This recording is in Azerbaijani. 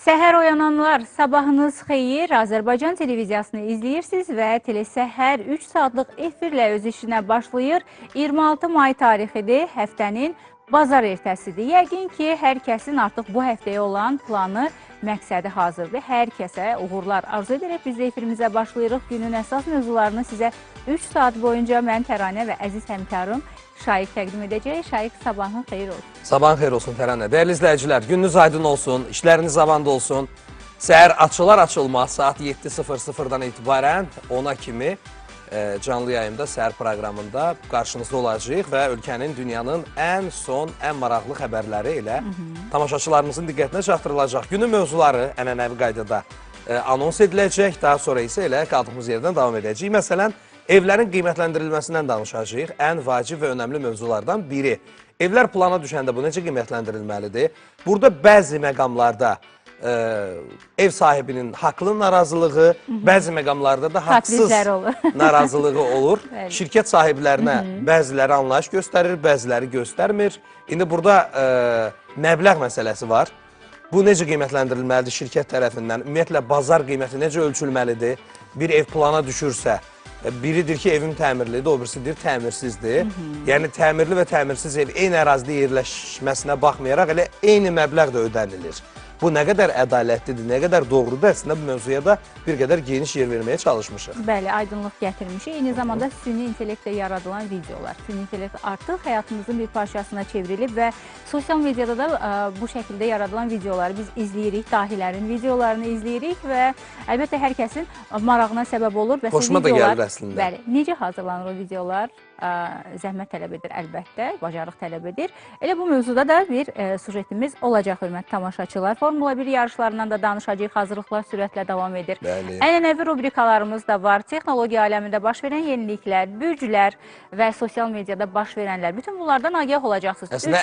Səhər oyananlar, sabahınız xeyir. Azərbaycan televiziyasını izləyirsiniz və Telesəhər 3 saatlıq efirlə öz işinə başlayır. 26 may tarixidir, həftənin bazar ertəsidir. Yəqin ki, hər kəsin artıq bu həftəyə olan planı, məqsədi hazırdır. Hər kəsə uğurlar arzu edərək biz də efirimizə başlayırıq. Günün əsas mövzularını sizə 3 saat boyunca mən Təranə və əziz həmkarım Şaiq təqdim edəcək. Şaiq, sabahın xeyir olsun. Sabahın xeyir olsun Təranə. Dəyərli izləyicilər, gününüz aydın olsun, işləriniz avanda olsun. Səhər açılar-açılmaz saat 7:00-dan etibarən 10-a kimi canlı yayımda səhər proqramında qarşınızda olacağıq və ölkənin, dünyanın ən son, ən maraqlı xəbərləri ilə tamaşaçılarımızın diqqətinə çatdırılacaq. Günün mövzuları ənənəvi qaydada anons ediləcək, daha sonra isə elə qaldığımız yerdən davam edəcəyik. Məsələn, evlərin qiymətləndirilməsindən danışacağıq. Ən vacib və önəmli mövzulardan biri. Evlər plana düşəndə bu necə qiymətləndirilməlidir? Burada bəzi məqamlarda ev sahibinin haqlı narazılığı, bəzi məqamlarda da haqsız narazılığı olur. Şirkət sahiblərinə bəziləri anlayış göstərir, bəziləri göstərmir. İndi burada məbləğ məsələsi var. Bu necə qiymətləndirilməlidir şirkət tərəfindən? Ümumiyyətlə, bazar qiyməti necə ölçülməlidir? Bir ev plana düşürsə, biridir ki, evim təmirlidir, o birisidir təmirsizdir. Yəni, təmirli və təmirsiz ev eyni ərazidə yerləşməsinə baxmayaraq elə eyni məbləğ də ödənilir. Bu nə qədər ədalətlidir, nə qədər doğrudur, əslində bu mövzuya da bir qədər geniş yer verməyə çalışmışıq. Bəli, aydınlıq gətirmişik. Eyni zamanda süni intellektlə yaradılan videolar. Süni intellekt artıq həyatımızın bir parçasına çevrilib və sosial mediada da bu şəkildə yaradılan videoları biz izləyirik, dahilərin videolarını izləyirik və əlbəttə hər kəsin marağına səbəb olur. Xoşuma da gəlir əslində. Bəli, necə hazırlanır o videolar? Zəhmət tələb edir əlbəttə, bacarıq tələb edir. Elə bu mövzuda da bir sujetimiz olacaq, hörmətli tamaşaçılar. Formula 1 yarışlarından da danışacağıq, hazırlıqlar sürətlə davam edir. Bəli. Ənənəvi rubrikalarımız da var. Texnologiya aləmində baş verən yeniliklər, bürclər və sosial mediada baş verənlər. Bütün bunlardan agah olacaqsınız. Əslində